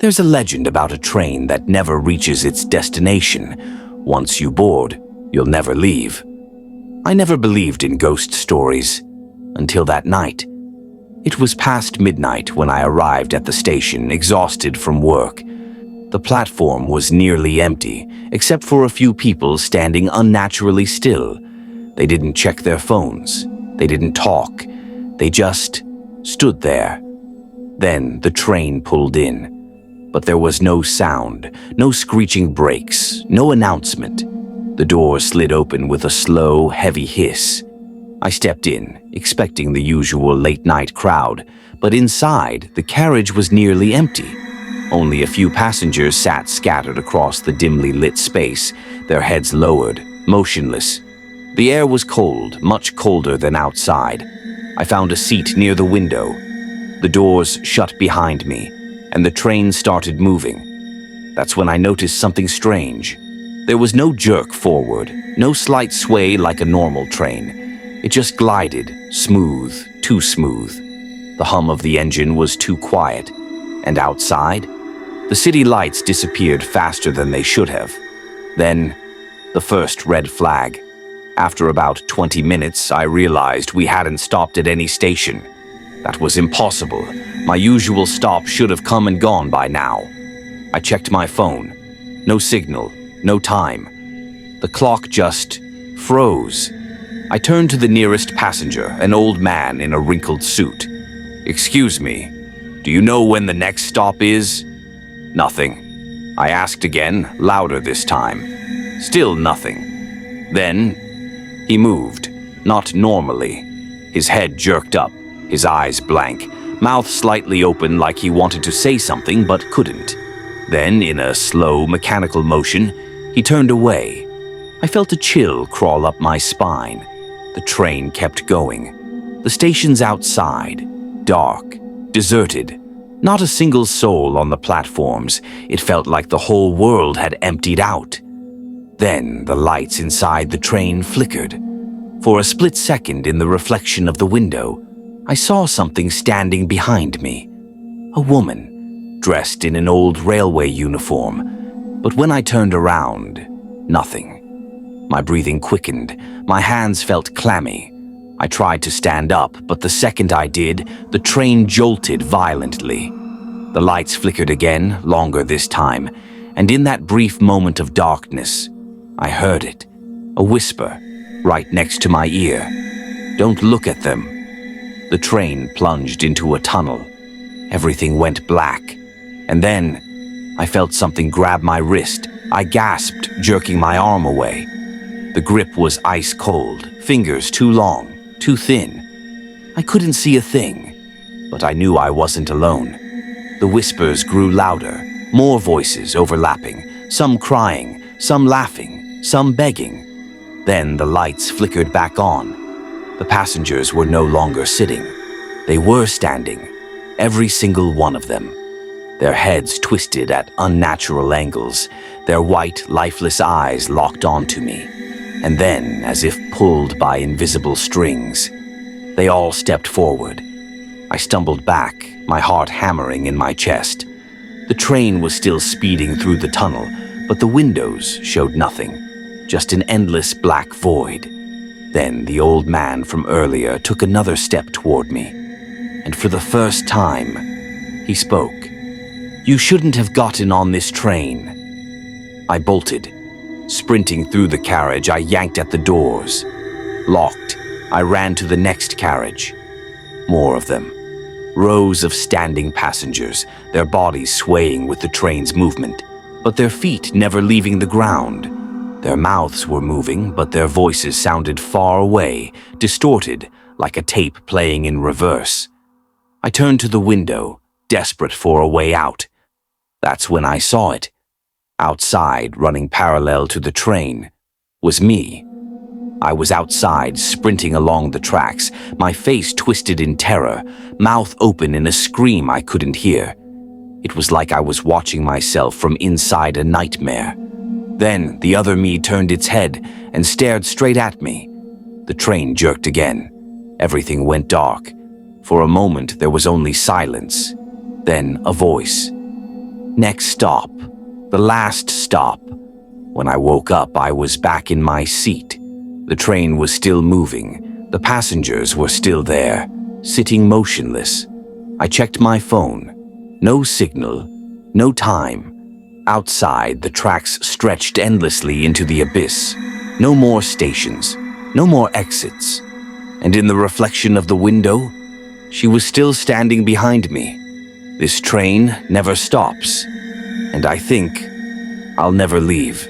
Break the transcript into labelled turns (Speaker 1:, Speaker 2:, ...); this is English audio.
Speaker 1: There's a legend about a train that never reaches its destination. Once you board, you'll never leave. I never believed in ghost stories until that night. It was past midnight when I arrived at the station, exhausted from work. The platform was nearly empty, except for a few people standing unnaturally still. They didn't check their phones. They didn't talk. They just stood there. Then the train pulled in. But there was no sound, no screeching brakes, no announcement. The door slid open with a slow, heavy hiss. I stepped in, expecting the usual late-night crowd, but inside, the carriage was nearly empty. Only a few passengers sat scattered across the dimly lit space, their heads lowered, motionless. The air was cold, much colder than outside. I found a seat near the window. The doors shut behind me, and the train started moving. That's when I noticed something strange. There was no jerk forward, no slight sway like a normal train. It just glided, smooth, too smooth. The hum of the engine was too quiet. And outside, the city lights disappeared faster than they should have. Then, the first red flag. After about 20 minutes, I realized we hadn't stopped at any station. That was impossible. My usual stop should have come and gone by now. I checked my phone. No signal, no time. The clock just froze. I turned to the nearest passenger, an old man in a wrinkled suit. "Excuse me, do you know when the next stop is?" "Nothing." I asked again, louder this time. Still nothing. Then, he moved, not normally. His head jerked up, his eyes blank, mouth slightly open like he wanted to say something but couldn't. Then, in a slow, mechanical motion, he turned away. I felt a chill crawl up my spine. The train kept going. The station's outside, dark, deserted. Not a single soul on the platforms. It felt like the whole world had emptied out. Then the lights inside the train flickered. For a split second in the reflection of the window, I saw something standing behind me. A woman, dressed in an old railway uniform. But when I turned around, nothing. My breathing quickened. My hands felt clammy. I tried to stand up, but the second I did, the train jolted violently. The lights flickered again, longer this time, and in that brief moment of darkness, I heard it. A whisper, right next to my ear. "Don't look at them." The train plunged into a tunnel. Everything went black. And then, I felt something grab my wrist. I gasped, jerking my arm away. The grip was ice cold, fingers too long, too thin. I couldn't see a thing, but I knew I wasn't alone. The whispers grew louder, more voices overlapping, some crying, some laughing, some begging. Then the lights flickered back on. The passengers were no longer sitting. They were standing, every single one of them. Their heads twisted at unnatural angles, their white, lifeless eyes locked onto me. And then, as if pulled by invisible strings, they all stepped forward. I stumbled back, my heart hammering in my chest. The train was still speeding through the tunnel, but the windows showed nothing, just an endless black void. Then the old man from earlier took another step toward me, and for the first time, he spoke. "You shouldn't have gotten on this train." I bolted. Sprinting through the carriage, I yanked at the doors. Locked, I ran to the next carriage. More of them. Rows of standing passengers, their bodies swaying with the train's movement, but their feet never leaving the ground. Their mouths were moving, but their voices sounded far away, distorted, like a tape playing in reverse. I turned to the window, desperate for a way out. That's when I saw it. Outside, running parallel to the train, was me. I was outside, sprinting along the tracks, my face twisted in terror, mouth open in a scream I couldn't hear. It was like I was watching myself from inside a nightmare. Then the other me turned its head and stared straight at me. The train jerked again. Everything went dark. For a moment there was only silence. Then a voice. Next stop, the last stop. When I woke up, I was back in my seat. The train was still moving. The passengers were still there, sitting motionless. I checked my phone. No signal, no time. Outside, the tracks stretched endlessly into the abyss. No more stations, no more exits. And in the reflection of the window, she was still standing behind me. This train never stops, and I think I'll never leave.